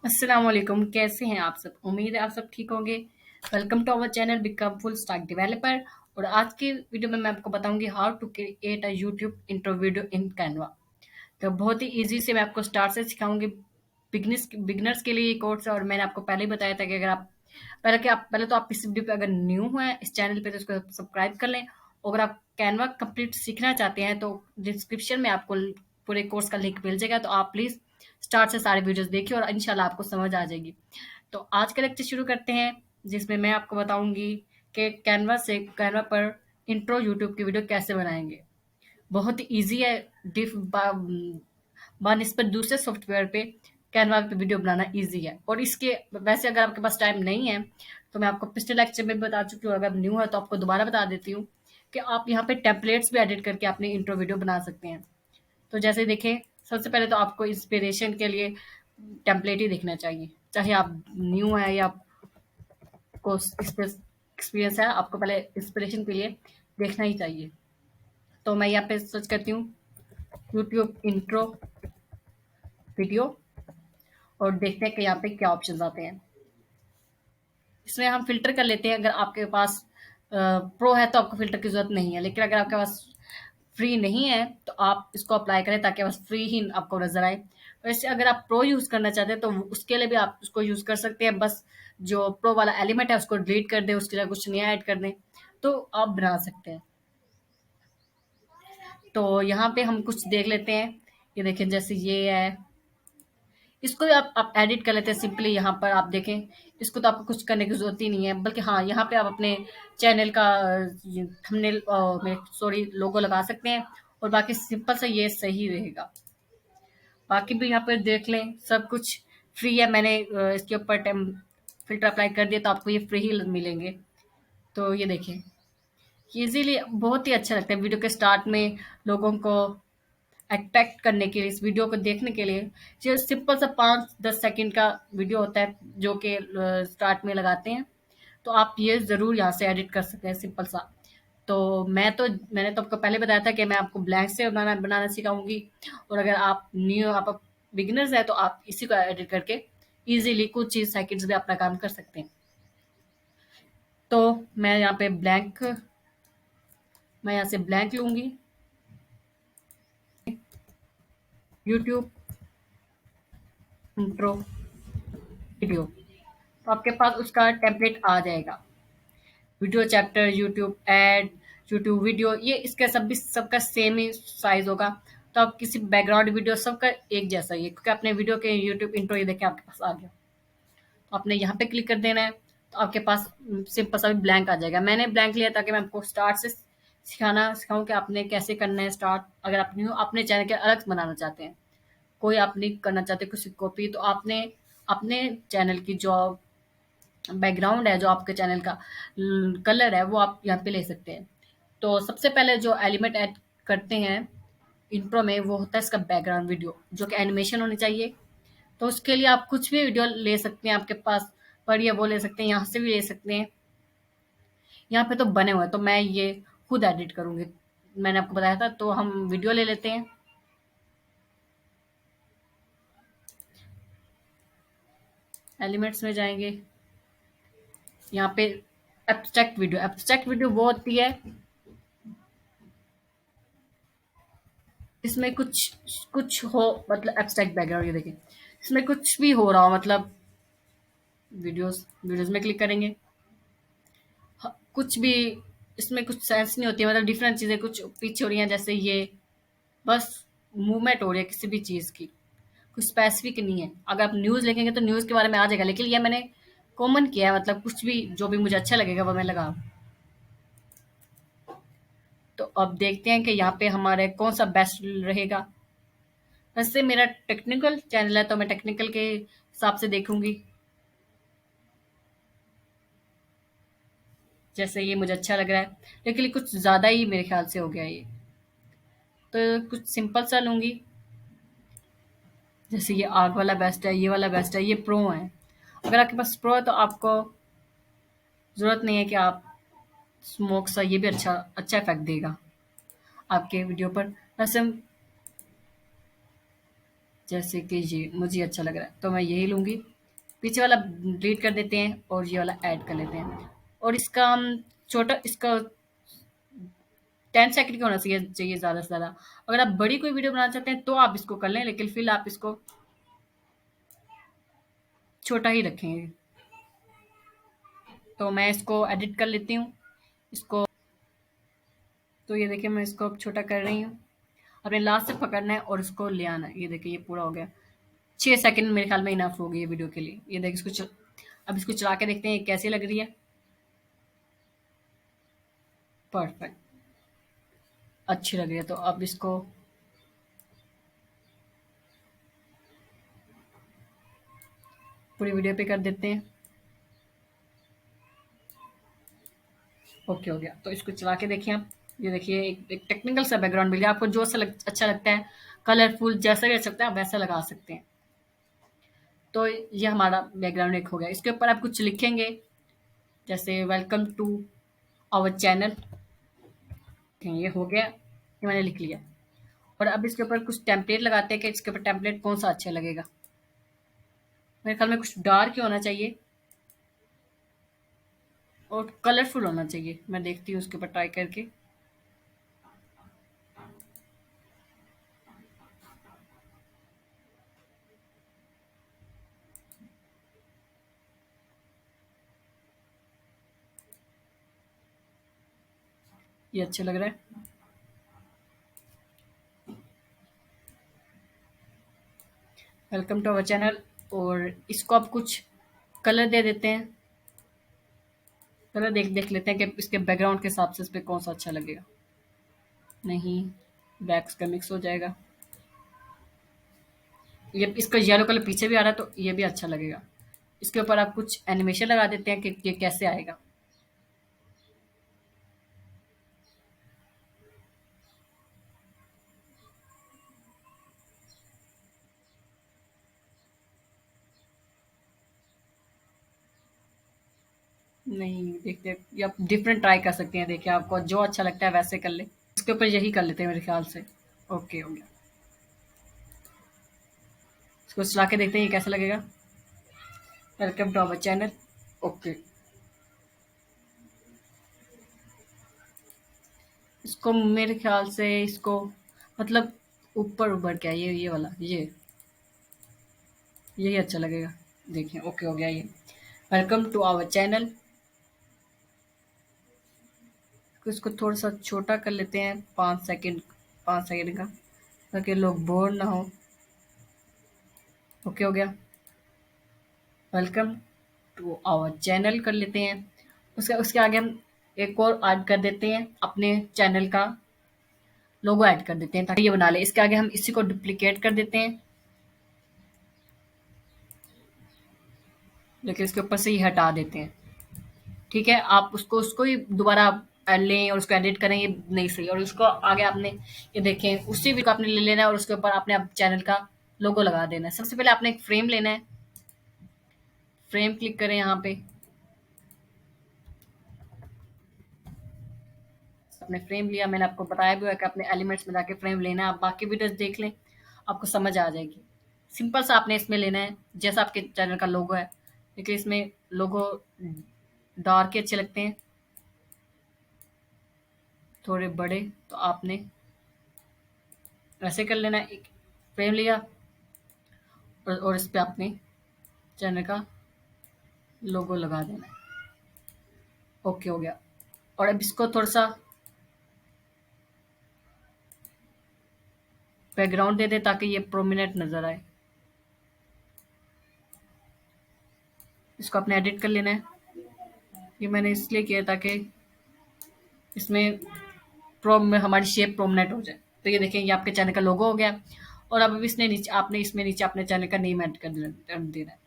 अस्सलाम वालेकुम, कैसे हैं आप सब? उम्मीद है आप सब ठीक होंगे। Welcome to our channel become full stack developer. और आज की वीडियो में मैं आपको बताऊंगी how to create a YouTube intro video in Canva. तो बहुत ही इजी से मैं आपको स्टार्ट से सिखाऊंगी। बिगनर्स बिगनर्स के लिए ये कोर्स है और मैंने आपको पहले ही बताया था कि अगर आप पहले तो आप इस वीडियो पे अगर न्यू हैं इस चैनल पे तो इसको सब्सक्राइब कर लें। और अगर आप कैनवा कंप्लीट सीखना चाहते हैं तो डिस्क्रिप्शन में आपको पूरे कोर्स का लिंक मिल जाएगा, तो आप प्लीज़ स्टार्ट से सारे वीडियोस देखिए और इंशाल्लाह आपको समझ आ जाएगी। तो आज का लेक्चर शुरू करते हैं, जिसमें मैं आपको बताऊंगी कि कैनवा पर इंट्रो यूट्यूब की वीडियो कैसे बनाएंगे। बहुत ही ईज़ी है। डिफ बा बानिस्बत दूसरे सॉफ्टवेयर पे कैनवा पे वीडियो बनाना ईज़ी है। और इसके वैसे अगर आपके पास टाइम नहीं है, तो मैं आपको पिछले लेक्चर में भी बता चुकी हूँ, अगर न्यू है तो आपको दोबारा बता देती हूँ कि आप यहाँ पे टेम्पलेट्स भी एडिट करके अपनी इंट्रो वीडियो बना सकते हैं। तो जैसे देखें, सबसे पहले तो आपको इंस्पिरेशन के लिए टेम्पलेट ही देखना चाहिए। चाहे आप न्यू हैं या आपको इस पे एक्सपीरियंस है, आपको पहले इंस्पिरेशन के लिए देखना ही चाहिए। तो मैं यहाँ पे सर्च करती हूँ यूट्यूब इंट्रो वीडियो और देखते हैं कि यहाँ पे क्या ऑप्शंस आते हैं। इसमें हम फ़िल्टर कर लेते हैं। अगर आपके पास प्रो है तो आपको फ़िल्टर की ज़रूरत नहीं है, लेकिन अगर आपके पास फ्री नहीं है तो आप इसको अप्लाई करें ताकि बस फ्री ही आपको नज़र आए। वैसे अगर आप प्रो यूज़ करना चाहते हैं तो उसके लिए भी आप उसको यूज़ कर सकते हैं। बस जो प्रो वाला एलिमेंट है उसको डिलीट कर दें, उसकी जगह कुछ नया ऐड कर दें, तो आप बना सकते हैं। तो यहाँ पे हम कुछ देख लेते हैं। ये देखें, जैसे ये है, इसको भी आप एडिट कर लेते हैं सिंपली। यहाँ पर आप देखें, इसको तो आपको कुछ करने की ज़रूरत ही नहीं है, बल्कि हाँ, यहाँ पे आप अपने चैनल का थंबनेल सॉरी लोगो लगा सकते हैं और बाकी सिंपल सा ये सही रहेगा। बाकी भी यहाँ पर देख लें, सब कुछ फ्री है। मैंने इसके ऊपर फ़िल्टर अप्लाई कर दिया तो आपको ये फ्री ही मिलेंगे। तो ये देखें, ईज़िली बहुत ही अच्छा लगता है वीडियो के स्टार्ट में लोगों को अट्रैक्ट करने के लिए, इस वीडियो को देखने के लिए। जो सिंपल सा 5-10 सेकंड का वीडियो होता है जो कि स्टार्ट में लगाते हैं, तो आप ये ज़रूर यहाँ से एडिट कर सकते हैं सिंपल सा। तो मैंने तो आपको पहले बताया था कि मैं आपको ब्लैंक से बनाना बनाना सिखाऊंगी। और अगर आप बिगिनर्स हैं तो आप इसी को एडिट करके इजीली कुछ ही सेकंड्स में अपना काम कर सकते हैं। तो मैं यहाँ पे ब्लैंक मैं यहाँ से ब्लैंक लूँगी, यूट्यूब इंट्रो वीडियो। तो आपके पास उसका टेम्पलेट आ जाएगा। Video chapter, YouTube add, YouTube video, ये इसका सबका सेम ही साइज़ होगा। तो आप किसी बैकग्राउंड वीडियो सबका एक जैसा ही है, क्योंकि आपने वीडियो के यूट्यूब इंट्रो ये देखें आपके पास आ गया। तो आपने यहाँ पे क्लिक कर देना है, तो आपके पास सिंपल सा ब्लैंक आ जाएगा। मैंने ब्लैंक लिया ताकि मैं आपको स्टार्ट से सिखाऊँ कि आपने कैसे करना है स्टार्ट। अगर आप न्यू अपने चैनल के अलग बनाना चाहते हैं, कोई आप नहीं करना चाहते किसी कॉपी, तो आपने अपने चैनल की जो बैकग्राउंड है, जो आपके चैनल का कलर है, वो आप यहाँ पे ले सकते हैं। तो सबसे पहले जो एलिमेंट ऐड करते हैं इंट्रो में, वो होता है इसका बैकग्राउंड वीडियो, जो कि एनिमेशन होनी चाहिए। तो उसके लिए आप कुछ भी वीडियो ले सकते हैं, आपके पास पड़ी है वो ले सकते हैं, यहाँ से भी ले सकते हैं। यहाँ पे तो बने हुए हैं, तो मैं ये खुद एडिट करूँगी। मैंने आपको बताया था, तो हम वीडियो ले लेते हैं। एलिमेंट्स में जाएंगे, यहाँ पे एब्स्ट्रैक्ट वीडियो वो होती है इसमें कुछ कुछ हो, मतलब एब्स्ट्रैक्ट बैकग्राउंड। ये देखिए, इसमें कुछ भी हो रहा हो, मतलब वीडियोस में क्लिक करेंगे, कुछ भी इसमें कुछ सेंस नहीं होती है, मतलब डिफरेंट चीज़ें कुछ पीछे हो रही हैं, जैसे ये बस मूवमेंट हो रही है किसी भी चीज़ की, कुछ स्पेसिफिक नहीं है। अगर आप न्यूज़ लिखेंगे तो न्यूज़ के बारे में आ जाएगा, लेकिन ये मैंने कॉमन किया है, मतलब कुछ भी जो भी मुझे अच्छा लगेगा वो मैं लगा। तो अब देखते हैं कि यहाँ पे हमारे कौन सा बेस्ट रहेगा। वैसे मेरा टेक्निकल चैनल है तो मैं टेक्निकल के हिसाब से देखूंगी। जैसे ये मुझे अच्छा लग रहा है, लेकिन ये कुछ ज़्यादा ही मेरे ख्याल से हो गया ये। तो कुछ सिंपल सा लूँगी, जैसे ये आग वाला बेस्ट है, ये वाला बेस्ट है, ये प्रो है। अगर आपके पास प्रो है तो आपको ज़रूरत नहीं है कि आप स्मोक सा, ये भी अच्छा अच्छा इफेक्ट देगा आपके वीडियो पर। वैसे जैसे कि ये मुझे अच्छा लग रहा है तो मैं यही लूँगी। पीछे वाला डिलीट कर देते हैं और ये वाला ऐड कर लेते हैं। और इसका हम छोटा इसका 10 सेकंड का होना चाहिए ज़्यादा से ज़्यादा। अगर आप बड़ी कोई वीडियो बनाना चाहते हैं तो आप इसको कर लें, लेकिन फ़िलहाल आप इसको छोटा ही रखेंगे। तो मैं इसको एडिट कर लेती हूँ। इसको तो ये देखिए मैं इसको अब छोटा कर रही हूँ। अपने लास्ट से पकड़ना है और इसको ले आना है। ये देखिए ये पूरा हो गया। 6 सेकंड मेरे ख्याल में इनफ होगी ये वीडियो के लिए। ये देखिए अब इसको चला के देखते हैं ये कैसी लग रही है। परफेक्ट, अच्छी लग रही है। तो अब इसको पूरी वीडियो पे कर देते हैं। ओके हो गया। तो इसको चला के देखिए आप। ये देखिए एक टेक्निकल सा बैकग्राउंड मिल गया आपको, जो अच्छा लगता है, कलरफुल जैसा भी अच्छा लगता है आप वैसा लगा सकते हैं। तो ये हमारा बैकग्राउंड एक हो गया। इसके ऊपर आप कुछ लिखेंगे, जैसे वेलकम टू आवर चैनल। ये हो गया, ये मैंने लिख लिया। और अब इसके ऊपर कुछ टेम्पलेट लगाते हैं कि इसके ऊपर टेम्पलेट कौन सा अच्छा लगेगा। मेरे ख्याल में कुछ डार्क ही होना चाहिए और कलरफुल होना चाहिए। मैं देखती हूँ उसके ऊपर ट्राई करके। ये अच्छा लग रहा है। Welcome to our channel. और इसको आप कुछ कलर दे देते हैं। कलर देख देख लेते हैं कि इसके बैकग्राउंड के हिसाब से इस पे कौन सा अच्छा लगेगा। नहीं, ब्लैक्स का मिक्स हो जाएगा। ये इसका येलो कलर पीछे भी आ रहा है तो ये भी अच्छा लगेगा। इसके ऊपर आप कुछ एनिमेशन लगा देते हैं कि ये कैसे आएगा। नहीं, देखते हैं, या आप डिफरेंट ट्राई कर सकते हैं। देखिए आपको जो अच्छा लगता है वैसे कर ले। इसके ऊपर यही कर लेते हैं मेरे ख्याल से। ओके हो गया। इसको चला के देखते हैं ये कैसा लगेगा। Welcome to our channel. Okay. इसको मेरे ख्याल से इसको मतलब ऊपर ऊपर क्या ये वाला यही अच्छा लगेगा। देखिए ओके हो गया ये। Welcome to our channel. इसको थोड़ा सा छोटा कर लेते हैं, 5 सेकंड, 5 सेकंड का, ताकि लोग बोर ना हो। ओके हो गया। वेलकम टू आवर चैनल कर लेते हैं। उसके उसके आगे हम एक और ऐड कर देते हैं, अपने चैनल का लोगो ऐड कर देते हैं ताकि ये बना ले। इसके आगे हम इसी को डुप्लीकेट कर देते हैं, लेकिन इसके ऊपर से ही हटा देते हैं। ठीक है, आप उसको उसको ही दोबारा लें और उसको एडिट करें, ये नहीं सही। और उसको आगे आपने ये देखें उसी वीडियो को आपने ले लेना है और उसके ऊपर आपने आप चैनल का लोगो लगा देना है। सबसे पहले आपने एक फ्रेम लेना है। फ्रेम क्लिक करें यहाँ पे। आपने फ्रेम लिया, मैंने आपको बताया भी हुआ कि अपने एलिमेंट्स में जाके फ्रेम लेना है। आप बाकी वीडियोस देख लें, आपको समझ आ जाएगी। सिंपल सा आपने इसमें लेना है जैसा आपके चैनल का लोगो है, लेकिन इसमें लोगो डार्क ही अच्छे लगते हैं, थोड़े बड़े। तो आपने ऐसे कर लेना है। एक फ्रेम लिया और इस पे आपने चैनल का लोगो लगा देना है। ओके हो गया। और अब इसको थोड़ा सा बैकग्राउंड दे दे ताकि ये प्रोमिनेंट नजर आए। इसको आपने एडिट कर लेना है। ये मैंने इसलिए किया ताकि इसमें प्रोम में हमारी शेप प्रोमिनेंट हो जाए। तो ये देखिए ये आपके चैनल का लोगो हो गया। और अब इसने नीचे आपने इसमें नीचे अपने चैनल का नेम ऐड कर देना है।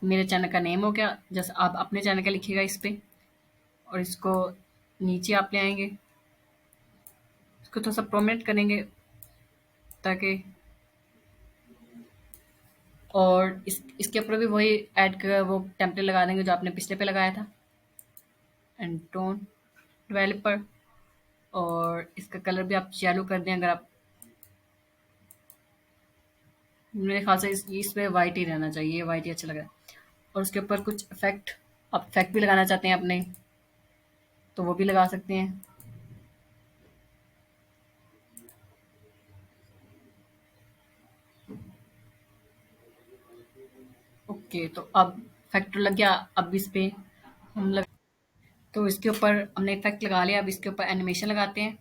मेरे चैनल का नेम हो गया, जैसे आप अपने चैनल का लिखिएगा इस पे। और इसको नीचे आप ले आएंगे, इसको थोड़ा सा प्रोमिनेंट करेंगे ताकि, और इसके ऊपर भी वही ऐड कर वो टेम्पलेट लगा देंगे जो आपने पिछले पे लगाया था। And tone developer. और इसका कलर भी आप चालू कर दें अगर आप मेरे ख्याल से इसमें वाइट ही रहना चाहिए, वाइट ही अच्छा लग रहा है। और उसके ऊपर कुछ इफेक्ट, आप इफेक्ट भी लगाना चाहते हैं अपने, तो वो भी लगा सकते हैं। ओके, तो अब इफेक्ट लग गया। अब इस पे हम लग तो इसके ऊपर हमने इफेक्ट लगा लिया, अब इसके ऊपर एनिमेशन लगाते हैं।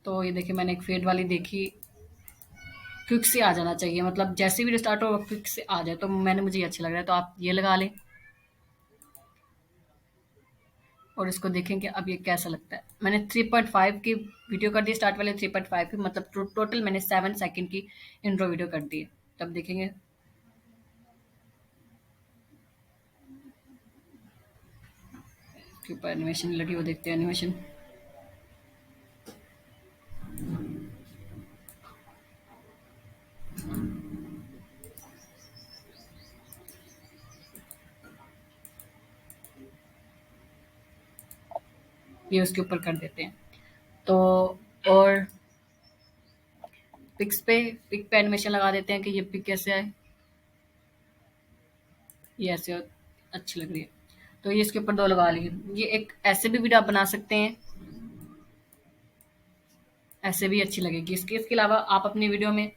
तो ये देखिए, मैंने एक फेड वाली देखी, क्विक से आ जाना चाहिए, मतलब जैसे वीडियो स्टार्ट हो क्विक से आ जाए, तो मैंने मुझे ये अच्छा लग रहा है, तो आप ये लगा लें। और इसको देखेंगे अब ये कैसा लगता है। मैंने 3.5 की वीडियो कर दी, स्टार्ट वाले 3.5 की, मतलब टोटल मैंने 7 सेकंड की इंट्रो वीडियो कर दी है। तब देखेंगे। इसके ऊपर एनिमेशन लगी, वो देखते हैं एनिमेशन। ये उसके ऊपर कर देते हैं। तो और पिक पे एनिमेशन लगा देते हैं कि ये पिक कैसे आए। ये ऐसे अच्छी लग रही है, तो ये इसके ऊपर दो लगा लिए। ये एक ऐसे भी वीडियो आप बना सकते हैं, ऐसे भी अच्छी लगेगी। इसके अलावा आप अपनी वीडियो में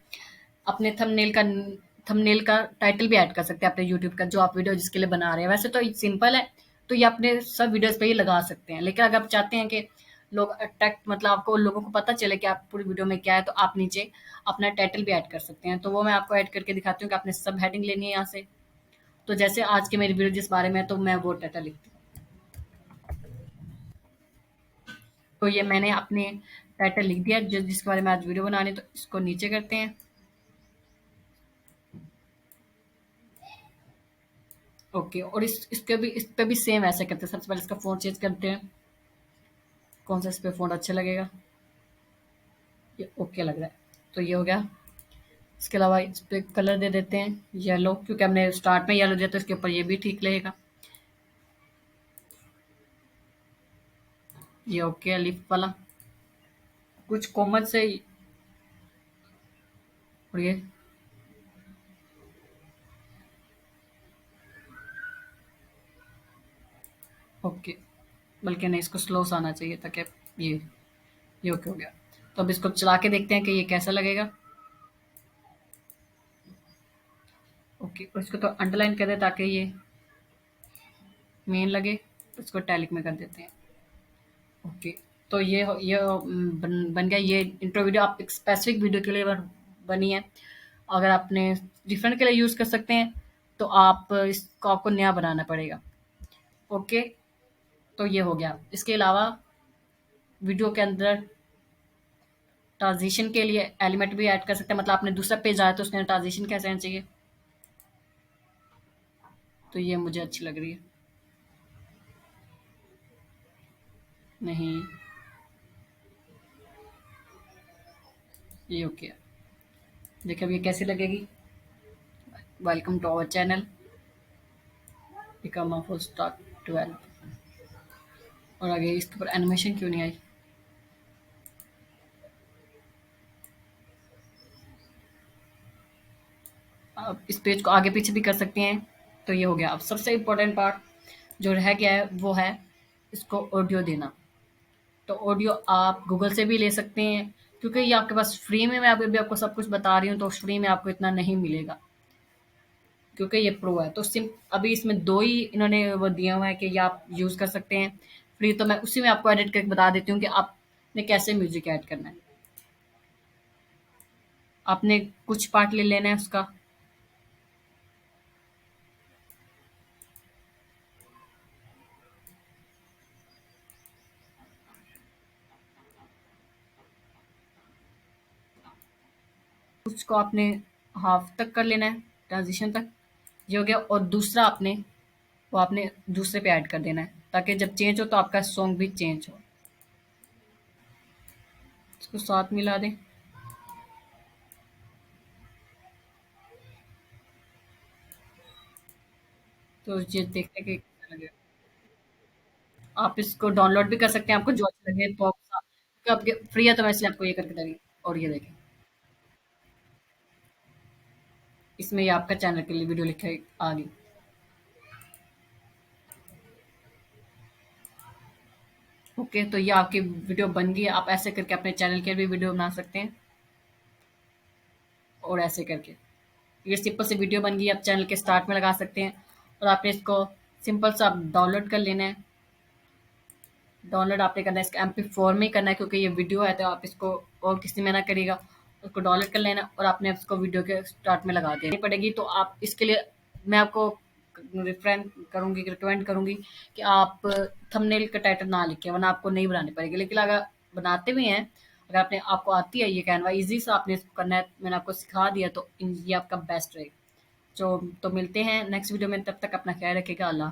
अपने थंबनेल का टाइटल भी ऐड कर सकते हैं अपने यूट्यूब का, जो आप वीडियो जिसके लिए बना रहे हैं। वैसे तो सिंपल है, तो ये अपने सब वीडियोस पे ही लगा सकते हैं। लेकिन अगर आप चाहते हैं कि लोग अट्रैक्ट, मतलब आपको लोगों को पता चले कि आप पूरी वीडियो में क्या है, तो आप नीचे अपना टाइटल भी ऐड कर सकते हैं। तो वो मैं आपको ऐड करके दिखाती हूँ कि आपने सब हेडिंग लेनी है यहाँ से। तो जैसे आज की मेरी वीडियो जिस बारे में है, तो मैं वो टाइटल लिखती हूँ। तो ये मैंने अपने टाइटल लिख दिया जिसके बारे में आज वीडियो बनानी है, तो इसको नीचे करते हैं। ओके, और इस पे भी सेम ऐसे करते हैं। सबसे पहले इसका फ़ॉन्ट चेंज करते हैं, कौन सा इस पे फ़ॉन्ट अच्छा लगेगा। ये ओके लग रहा है, तो ये हो गया। इसके अलावा इस पे कलर दे देते हैं येलो, क्योंकि हमने स्टार्ट में येलो दिया, तो इसके ऊपर ये भी ठीक लगेगा। ये ओके है लिप वाला। कुछ कॉमन से और ये ओके, बल्कि नहीं, इसको स्लो सा आना चाहिए ताकि ये ये ओके हो गया। तो अब इसको चला के देखते हैं कि ये कैसा लगेगा। ओके, और इसको तो अंडरलाइन कर दे ताकि ये मेन लगे। तो इसको टैलिक में कर देते हैं। ओके, तो बन गया ये इंट्रो वीडियो। आप एक स्पेसिफिक वीडियो के लिए बनी है। अगर आपने डिफरेंट के लिए यूज़ कर सकते हैं, तो आप इसको आपको नया बनाना पड़ेगा। ओके, तो ये हो गया। इसके अलावा वीडियो के अंदर ट्रांजिशन के लिए एलिमेंट भी ऐड कर सकते हैं, मतलब आपने दूसरा पेज आया तो उसके ट्रांजिशन कैसे आना चाहिए। तो ये मुझे अच्छी लग रही है। नहीं, ये ओके है। देखिए अब ये कैसी लगेगी। Welcome to our channel, become a full stack 12। और आगे इसके ऊपर एनिमेशन क्यों नहीं आई। आप इस पेज को आगे पीछे भी कर सकते हैं। तो ये हो गया। अब सबसे इम्पोर्टेंट पार्ट जो रह गया है वो है इसको ऑडियो देना। तो ऑडियो आप गूगल से भी ले सकते हैं, क्योंकि ये आपके पास फ्री में, मैं अभी आपको सब कुछ बता रही हूँ, तो फ्री में आपको इतना नहीं मिलेगा, क्योंकि ये प्रो है। तो सिम अभी इसमें दो ही इन्होंने वो दिया हुआ है कि ये आप यूज़ कर सकते हैं फ्री। तो मैं उसी में आपको एडिट करके बता देती हूँ कि आपने कैसे म्यूजिक ऐड करना है। आपने कुछ पार्ट ले लेना है उसका। कुछ को आपने हाफ तक कर लेना है, ट्रांजिशन तक। ये हो गया। और दूसरा आपने वो आपने दूसरे पे ऐड कर देना है, ताकि जब चेंज हो तो आपका सॉन्ग भी चेंज हो। इसको साथ मिला दें, तो ये देखने के कैसा लगेगा। आप इसको डाउनलोड भी कर सकते हैं, आपको जो अच्छा लगे। तो आप फ्री है, तो मैं इसलिए आपको ये करके दे रही हूँ। और ये देखें, इसमें ये आपका चैनल के लिए वीडियो लिखे आ गई। ओके, तो ये आपकी वीडियो बन गई है। आप ऐसे करके अपने चैनल के भी वीडियो बना सकते हैं और ऐसे करके ये सिंपल सी वीडियो बन गई, आप चैनल के स्टार्ट में लगा सकते हैं। और आपने इसको सिंपल सा डाउनलोड कर लेना है। डाउनलोड आपने करना है, इसका MP4 में ही करना है क्योंकि ये वीडियो है, तो आप इसको और किसी में ना करिएगा। उसको डाउनलोड कर लेना और आपने उसको वीडियो के स्टार्ट में लगा देनी पड़ेगी। तो आप इसके लिए मैं आपको रिकमेंड करूँगी कि आप थंबनेल का टाइटल ना लिखें, वरना आपको नहीं बनानी पड़ेगी। लेकिन अगर बनाते भी हैं, अगर आपने आपको आती है ये कैनवा ईज़ी सा आपने इसको करना है, मैंने आपको सिखा दिया, तो ये आपका बेस्ट रहेगा। तो मिलते हैं नेक्स्ट वीडियो में, तब तक अपना ख्याल रखिएगा। अल्लाह।